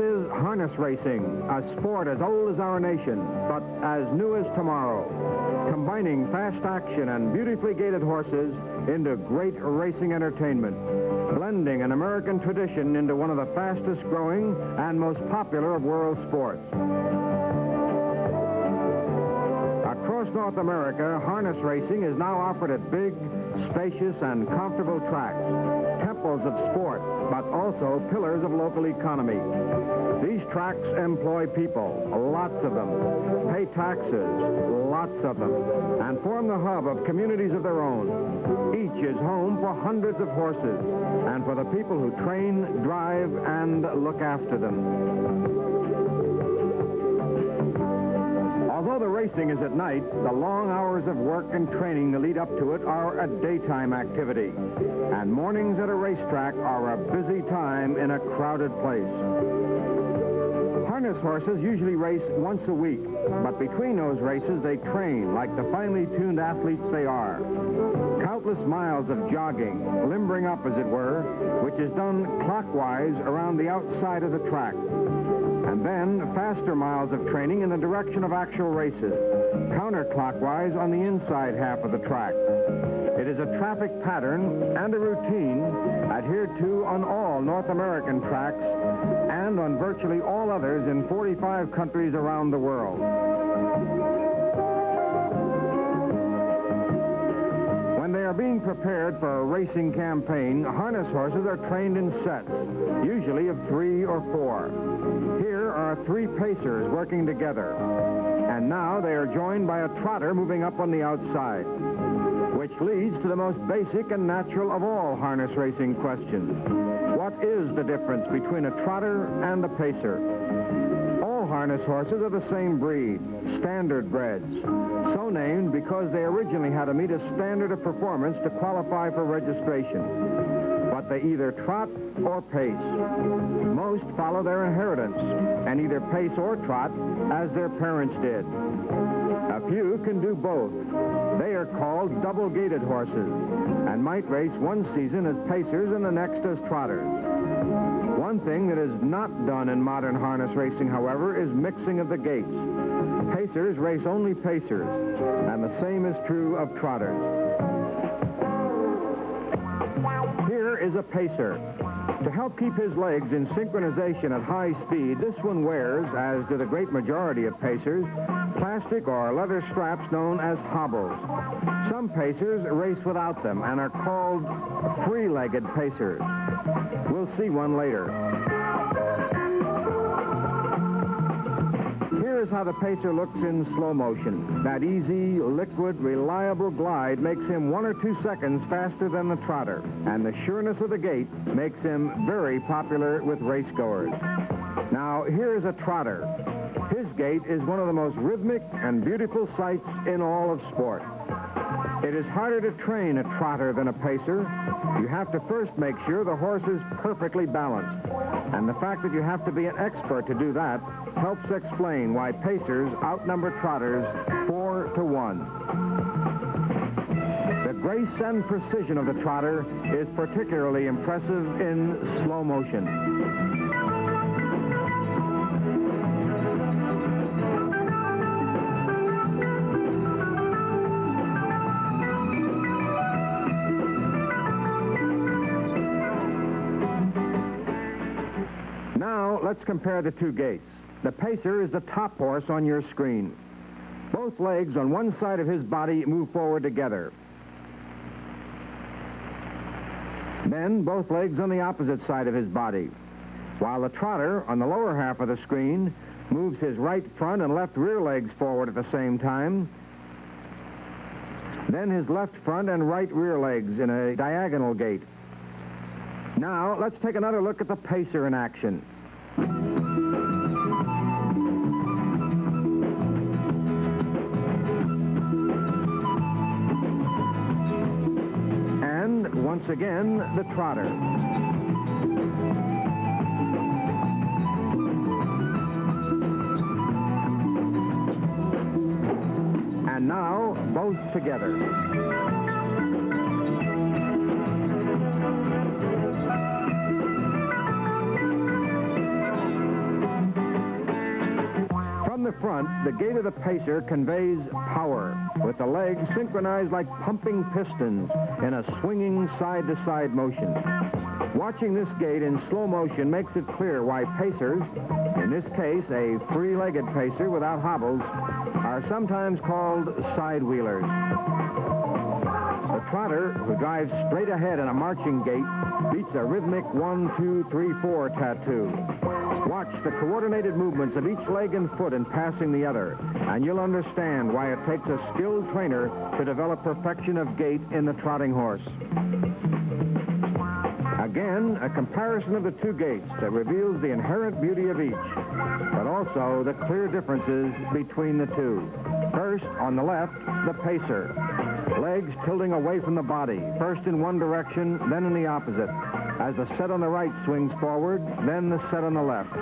is harness racing, a sport as old as our nation, but as new as tomorrow, combining fast action and beautifully gaited horses into great racing entertainment, blending an American tradition into one of the fastest growing and most popular of world sports. Across North America, harness racing is now offered at big, spacious, and comfortable tracks, temples of sport, but also pillars of local economy. These tracks employ people, lots of them, pay taxes, lots of them, and form the hub of communities of their own. Each is home for hundreds of horses, and for the people who train, drive, and look after them. Although the racing is at night, the long hours of work and training that lead up to it are a daytime activity. And mornings at a racetrack are a busy time in a crowded place. Harness horses usually race once a week, but between those races they train like the finely tuned athletes they are. Countless miles of jogging, limbering up as it were, which is done clockwise around the outside of the track. And then faster miles of training in the direction of actual races, counterclockwise on the inside half of the track. It is a traffic pattern and a routine adhered to on all North American tracks and on virtually all others in 45 countries around the world. When they are being prepared for a racing campaign, harness horses are trained in sets, usually of 3 or 4. Here are 3 pacers working together, and now they are joined by a trotter moving up on the outside, which leads to the most basic and natural of all harness racing questions. What is the difference between a trotter and a pacer? All harness horses are the same breed, standard breds, so named because they originally had to meet a standard of performance to qualify for registration. But they either trot or pace. Most follow their inheritance and either pace or trot as their parents did. A few can do both. They are called double-gaited horses and might race one season as pacers and the next as trotters. One thing that is not done in modern harness racing, however, is mixing of the gaits. Pacers race only pacers, and the same is true of trotters. Here is a pacer. To help keep his legs in synchronization at high speed, this one wears, as do the great majority of pacers, plastic or leather straps known as hobbles. Some pacers race without them and are called free-legged pacers. We'll see one later. Here's how the pacer looks in slow motion. That easy, liquid, reliable glide makes him 1 or 2 seconds faster than the trotter, and the sureness of the gait makes him very popular with racegoers. Now, here's a trotter. His gait is one of the most rhythmic and beautiful sights in all of sport. It is harder to train a trotter than a pacer. You have to first make sure the horse is perfectly balanced. And the fact that you have to be an expert to do that helps explain why pacers outnumber trotters 4 to 1. The grace and precision of the trotter is particularly impressive in slow motion. Now, let's compare the 2 gaits. The pacer is the top horse on your screen. Both legs on one side of his body move forward together. Then, both legs on the opposite side of his body. While the trotter, on the lower half of the screen, moves his right front and left rear legs forward at the same time. Then his left front and right rear legs in a diagonal gait. Now, let's take another look at the pacer in action. And, once again, the trotter. And now, both together. the front, the gait of the pacer conveys power, with the legs synchronized like pumping pistons in a swinging side-to-side motion. Watching this gait in slow motion makes it clear why pacers, in this case a three-legged pacer without hobbles, are sometimes called side-wheelers. The trotter, who drives straight ahead in a marching gait, beats a rhythmic 1, 2, 3, 4 tattoo. Watch the coordinated movements of each leg and foot in passing the other, and you'll understand why it takes a skilled trainer to develop perfection of gait in the trotting horse. Again, a comparison of the two gaits that reveals the inherent beauty of each, but also the clear differences between the two. First, on the left, the pacer. Legs tilting away from the body, first in one direction, then in the opposite. As the set on the right swings forward, then the set on the left.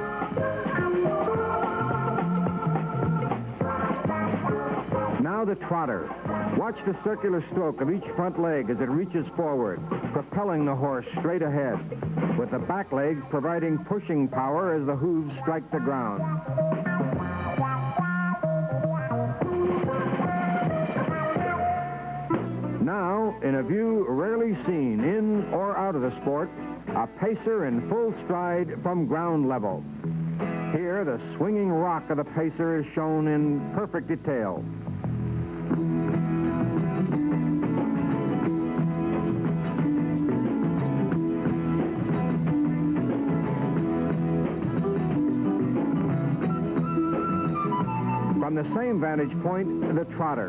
Now the trotter. Watch the circular stroke of each front leg as it reaches forward, propelling the horse straight ahead, with the back legs providing pushing power as the hooves strike the ground. Now, in a view rarely seen in or out of the sport, a pacer in full stride from ground level. Here, the swinging rock of the pacer is shown in perfect detail. From the same vantage point, the trotter.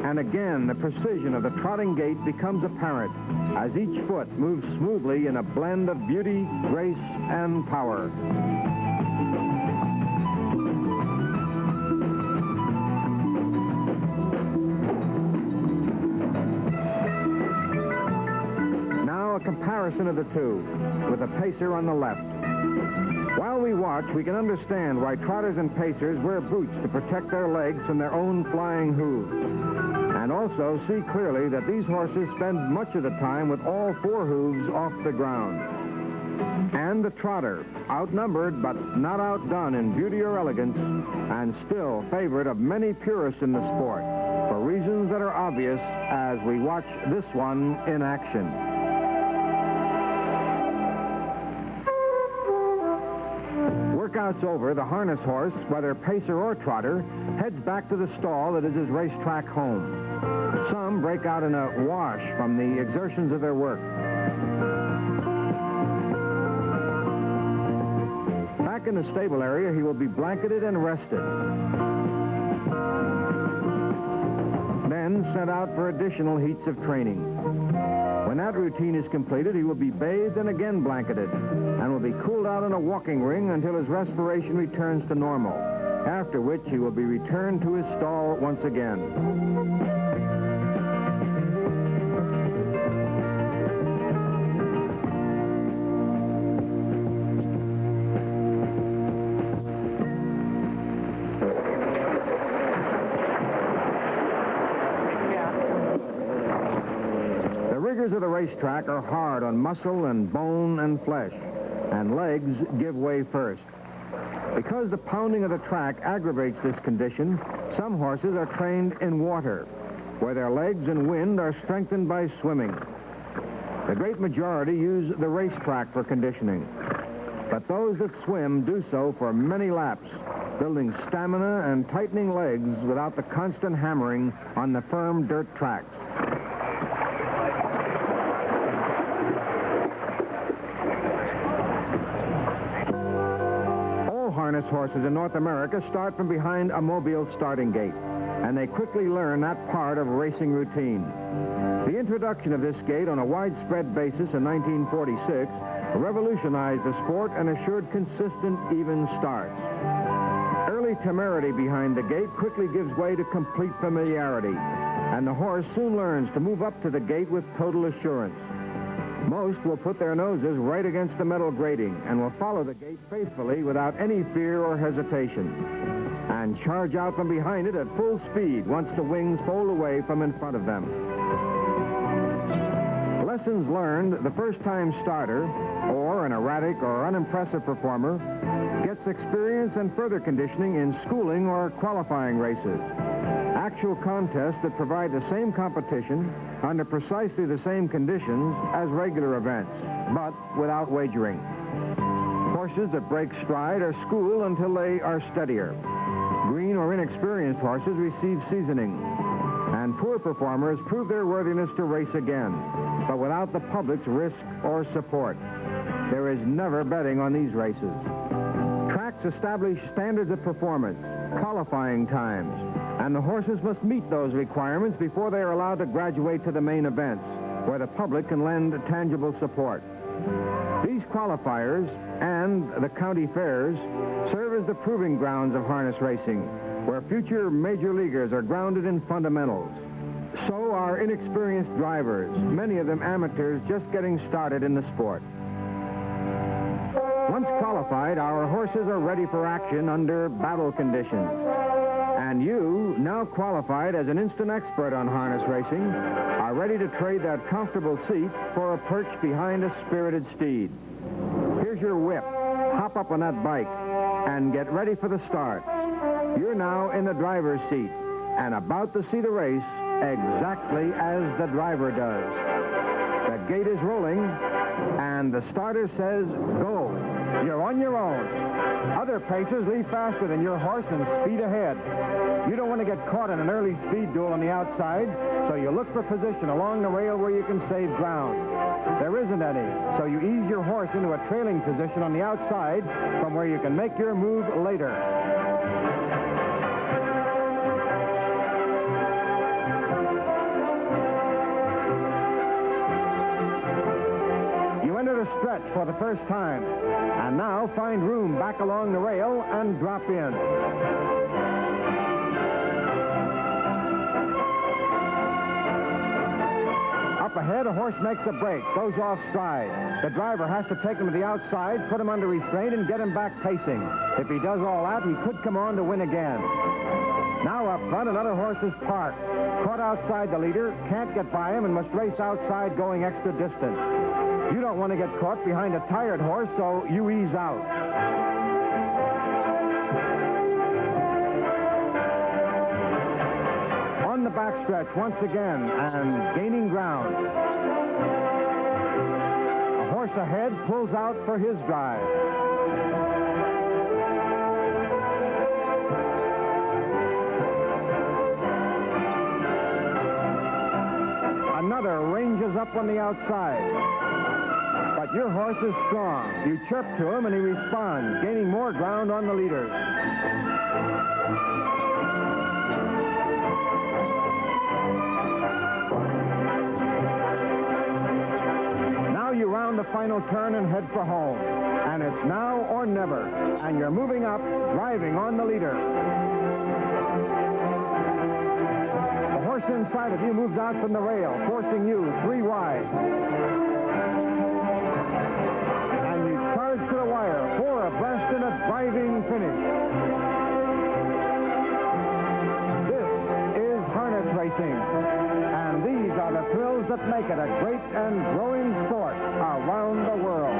And again, the precision of the trotting gait becomes apparent as each foot moves smoothly in a blend of beauty, grace, and power. Now a comparison of the two, with the pacer on the left. While we watch, we can understand why trotters and pacers wear boots to protect their legs from their own flying hooves. And also see clearly that these horses spend much of the time with all four hooves off the ground. And the trotter, outnumbered but not outdone in beauty or elegance, and still favored of many purists in the sport, for reasons that are obvious as we watch this one in action. Workout's over, the harness horse, whether pacer or trotter, heads back to the stall that is his racetrack home. Some break out in a wash from the exertions of their work. Back in the stable area, he will be blanketed and rested. Then sent out for additional heats of training. When that routine is completed, he will be bathed and again blanketed, and will be cooled out in a walking ring until his respiration returns to normal, after which he will be returned to his stall once again. The of the racetrack are hard on muscle and bone and flesh, and legs give way first. Because the pounding of the track aggravates this condition, some horses are trained in water, where their legs and wind are strengthened by swimming. The great majority use the racetrack for conditioning, but those that swim do so for many laps, building stamina and tightening legs without the constant hammering on the firm dirt tracks. Harness horses in North America start from behind a mobile starting gate, and they quickly learn that part of racing routine. The introduction of this gate on a widespread basis in 1946 revolutionized the sport and assured consistent, even starts. Early temerity behind the gate quickly gives way to complete familiarity, and the horse soon learns to move up to the gate with total assurance. Most will put their noses right against the metal grating and will follow the gate faithfully without any fear or hesitation, and charge out from behind it at full speed once the wings fold away from in front of them. Lessons learned, the first-time starter, or an erratic or unimpressive performer, gets experience and further conditioning in schooling or qualifying races. Actual contests that provide the same competition under precisely the same conditions as regular events, but without wagering. Horses that break stride are schooled until they are steadier. Green or inexperienced horses receive seasoning. And poor performers prove their worthiness to race again, but without the public's risk or support. There is never betting on these races. Tracks establish standards of performance, qualifying times, and the horses must meet those requirements before they are allowed to graduate to the main events, where the public can lend tangible support. These qualifiers and the county fairs serve as the proving grounds of harness racing, where future major leaguers are grounded in fundamentals. So are inexperienced drivers, many of them amateurs just getting started in the sport. Once qualified, our horses are ready for action under battle conditions. And you, now qualified as an instant expert on harness racing, are ready to trade that comfortable seat for a perch behind a spirited steed. Here's your whip. Hop up on that bike and get ready for the start. You're now in the driver's seat and about to see the race exactly as the driver does. The gate is rolling and the starter says go. You're on your own. Other pacers leave faster than your horse and speed ahead. You don't want to get caught in an early speed duel on the outside, so you look for position along the rail where you can save ground. There isn't any, so you ease your horse into a trailing position on the outside from where you can make your move later. A stretch for the first time, and now find room back along the rail and drop in. Up ahead, a horse makes a break, goes off stride. The driver has to take him to the outside, put him under restraint, and get him back pacing. If he does all that, he could come on to win again. Now up front, another horse is parked. Caught outside the leader, can't get by him, and must race outside going extra distance. You don't want to get caught behind a tired horse, so you ease out. On the backstretch once again and gaining ground. A horse ahead pulls out for his drive. Another ranges up on the outside. But your horse is strong. You chirp to him and he responds, gaining more ground on the leaders. Now you round the final turn and head for home. And it's now or never. And you're moving up, driving on the leader. The horse inside of you moves out from the rail, forcing you 3 wide. To the wire, 4 abreast in a driving finish. This is harness racing, and these are the thrills that make it a great and growing sport around the world.